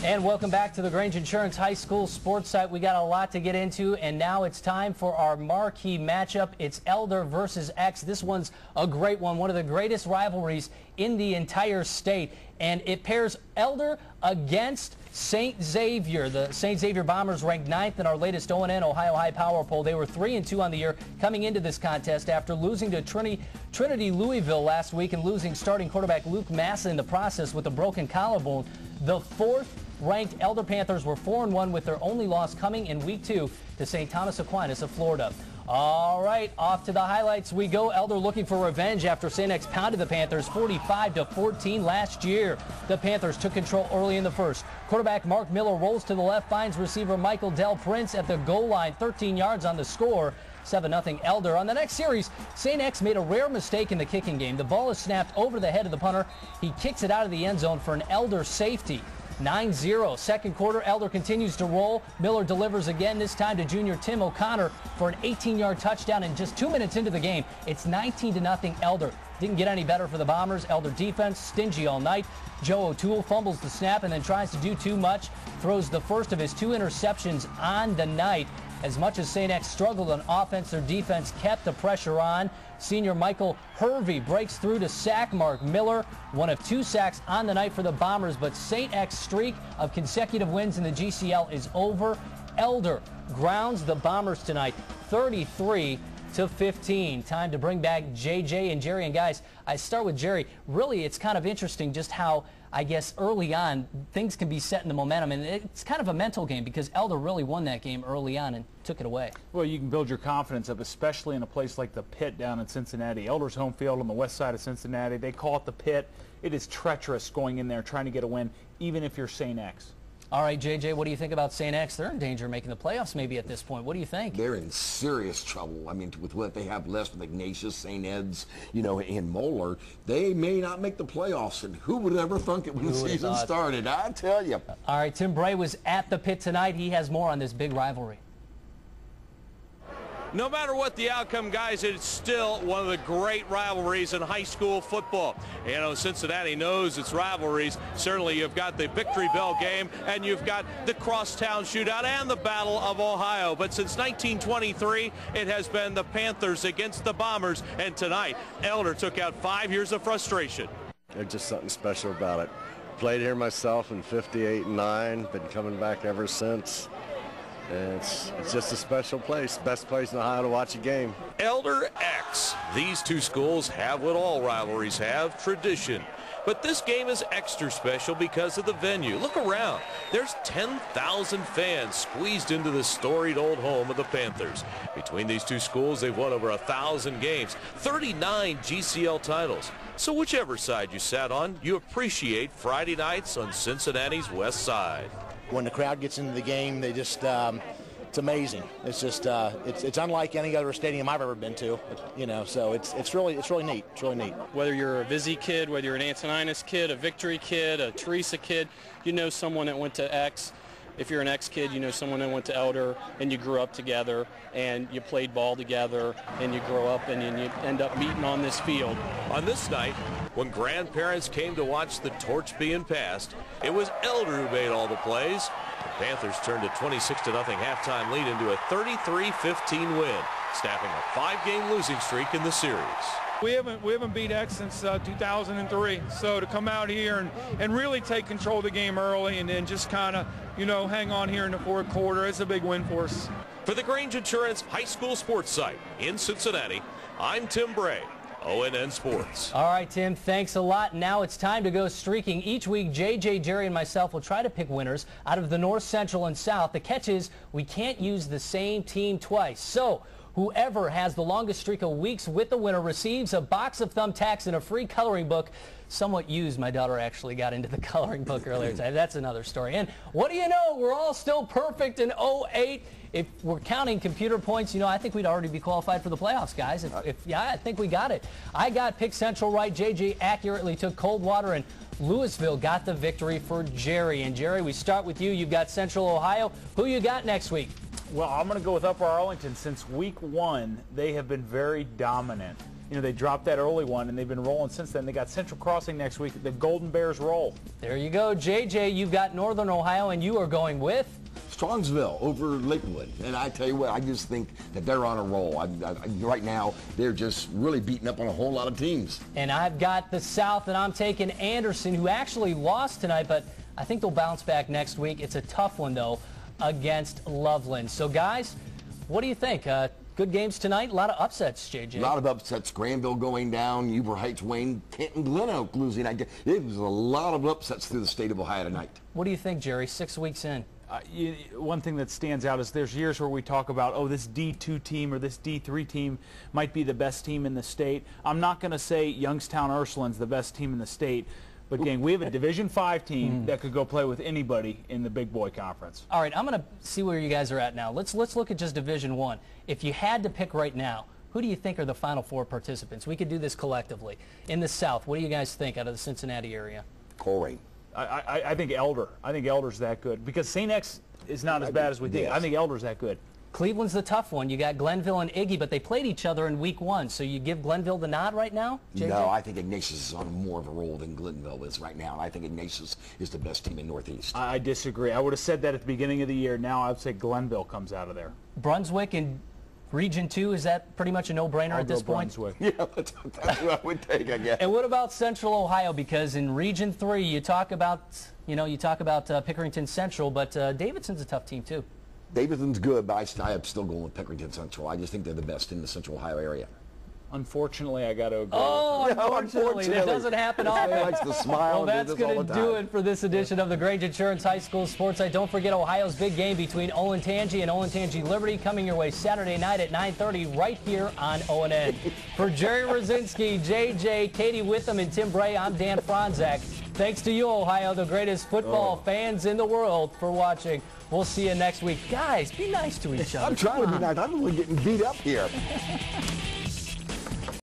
And welcome back to the Grange Insurance High School Sports Site. We got a lot to get into, and now it's time for our marquee matchup. It's Elder versus X. This one's a great one of the greatest rivalries in the entire state. And it pairs Elder against St. Xavier. The St. Xavier Bombers ranked 9th in our latest ONN Ohio High Power Poll. They were 3-2 on the year coming into this contest after losing to Trinity Louisville last week and losing starting quarterback Luke Massa in the process with a broken collarbone. The fourth-ranked Elder Panthers were 4-1 with their only loss coming in Week 2 to St. Thomas Aquinas of Florida. All right, off to the highlights we go. Elder looking for revenge after St. X pounded the Panthers 45-14 last year. The Panthers took control early in the first. Quarterback Mark Miller rolls to the left, finds receiver Michael Del Prince at the goal line, 13 yards on the score. 7-0 Elder. On the next series, St. X made a rare mistake in the kicking game. The ball is snapped over the head of the punter. He kicks it out of the end zone for an Elder safety. 9-0. Second quarter, Elder continues to roll. Miller delivers again, this time to junior Tim O'Connor for an 18-yard touchdown. And just 2 minutes into the game, it's 19-0 Elder. Didn't get any better for the Bombers. Elder defense stingy all night. Joe O'Toole fumbles the snap and then tries to do too much. Throws the first of his 2 interceptions on the night. As much as St. X struggled on offense, their defense kept the pressure on. Senior Michael Hervey breaks through to sack Mark Miller. One of 2 sacks on the night for the Bombers, but St. X streak of consecutive wins in the GCL is over. Elder grounds the Bombers tonight, 33-15. Time to bring back JJ and Jerry. And guys, I start with Jerry. Really, it's kind of interesting just how, I guess, early on, things can be set in the momentum. And it's kind of a mental game because Elder really won that game early on and took it away. Well, you can build your confidence up, especially in a place like the Pit down in Cincinnati. Elder's home field on the west side of Cincinnati. They call it the Pit. It is treacherous going in there trying to get a win, even if you're St. X. All right, JJ, what do you think about St. X? They're in danger of making the playoffs maybe at this point. What do you think? They're in serious trouble. I mean, with what they have left with Ignatius, St. Ed's, you know, and Moeller, they may not make the playoffs. And who would ever thunk it when the season started? I tell you. All right, Tim Bray was at the Pit tonight. He has more on this big rivalry. No matter what the outcome, guys, it's still one of the great rivalries in high school football. You know, Cincinnati knows its rivalries. Certainly, you've got the Victory Bell game, and you've got the Crosstown Shootout and the Battle of Ohio. But since 1923, it has been the Panthers against the Bombers, and tonight, Elder took out 5 years of frustration. There's just something special about it. Played here myself in '58 and '9, been coming back ever since. And it's just a special place, best place in Ohio to watch a game. Elder X. These two schools have what all rivalries have, tradition. But this game is extra special because of the venue. Look around. There's 10,000 fans squeezed into the storied old home of the Panthers. Between these two schools, they've won over 1,000 games, 39 GCL titles. So whichever side you sat on, you appreciate Friday nights on Cincinnati's west side. When the crowd gets into the game, they just, it's amazing. It's just, it's unlike any other stadium I've ever been to, you know, so it's really neat. It's really neat. Whether you're a Vizzy kid, whether you're an Antoninus kid, a Victory kid, a Teresa kid, you know someone that went to X. If you're an X kid, you know someone that went to Elder, and you grew up together, and you played ball together, and you grow up, and you end up meeting on this field. On this night, when grandparents came to watch the torch being passed, it was Elder who made all the plays. The Panthers turned a 26-0 halftime lead into a 33-15 win, snapping a 5-game losing streak in the series. We haven't beat X since 2003, so to come out here and really take control of the game early and then just kind of, you know, hang on here in the fourth quarter, it's a big win for us. For the Grange Insurance High School Sports Site in Cincinnati, I'm Tim Bray, ONN Sports. All right, Tim, thanks a lot. Now it's time to go streaking. Each week, JJ, Jerry, and myself will try to pick winners out of the North, Central, and South. The catch is we can't use the same team twice. So whoever has the longest streak of weeks with the winner receives a box of thumbtacks and a free coloring book. Somewhat used. My daughter actually got into the coloring book earlier today. That's another story. And what do you know? We're all still perfect in 08. If we're counting computer points, you know, I think we'd already be qualified for the playoffs, guys. Yeah, I think we got it. I got Pick Central right. JJ accurately took Coldwater, and Louisville got the victory for Jerry. And Jerry, we start with you. You've got Central Ohio. Who you got next week? Well, I'm going to go with Upper Arlington. Since week 1, they have been very dominant. You know, they dropped that early one, and they've been rolling since then. They got Central Crossing next week. The Golden Bears roll. There you go. JJ, you've got Northern Ohio, and you are going with? Strongsville over Lakewood. And I tell you what, I just think that they're on a roll. Right now, they're just really beating up on a whole lot of teams. And I've got the South, and I'm taking Anderson, who actually lost tonight, but I think they'll bounce back next week. It's a tough one, though, against Loveland. So, guys, what do you think? Good games tonight. A lot of upsets, JJ. A lot of upsets. Granville going down, Uber Heights, Wayne, Canton, Glen Oak losing. It was a lot of upsets through the state of Ohio tonight. What do you think, Jerry, 6 weeks in? One thing that stands out is there's years where we talk about, oh, this D2 team or this D3 team might be the best team in the state. I'm not going to say Youngstown Ursuline's the best team in the state. But, gang, we have a Division V team that could go play with anybody in the Big Boy Conference. All right, I'm going to see where you guys are at now. Let's look at just Division I. If you had to pick right now, who do you think are the Final Four participants? We could do this collectively. In the South, what do you guys think out of the Cincinnati area? Coleraine. I think Elder. I think Elder's that good. Because St. X is not as bad as we think. I think Elder's that good. Cleveland's the tough one. You got Glenville and Iggy, but they played each other in week 1. So you give Glenville the nod right now, JJ? No, I think Ignatius is on more of a roll than Glenville is right now. I think Ignatius is the best team in Northeast. I disagree. I would have said that at the beginning of the year. Now I would say Glenville comes out of there. Brunswick and Region 2, is that pretty much a no-brainer at this point? Brunswick. Yeah, that's what I would take, I guess. And what about Central Ohio? Because in Region 3, you talk about Pickerington Central, but Davidson's a tough team too. Davidson's good, but I am still going with Pickerington Central. I just think they're the best in the Central Ohio area. Unfortunately, I got to agree. Oh, unfortunately. That doesn't happen often. He likes to smile. Well, that's going to do it for this edition of the Grange Insurance High School Sports Night. Don't forget Ohio's big game between Olentangy and Olentangy Liberty coming your way Saturday night at 9:30 right here on ONN. For Jerry Rosinski, JJ, Katie Witham, and Tim Bray, I'm Dan Franzak. Thanks to you, Ohio, the greatest football fans in the world, for watching. We'll see you next week. Guys, be nice to each other. I'm trying to be nice. I'm really getting beat up here.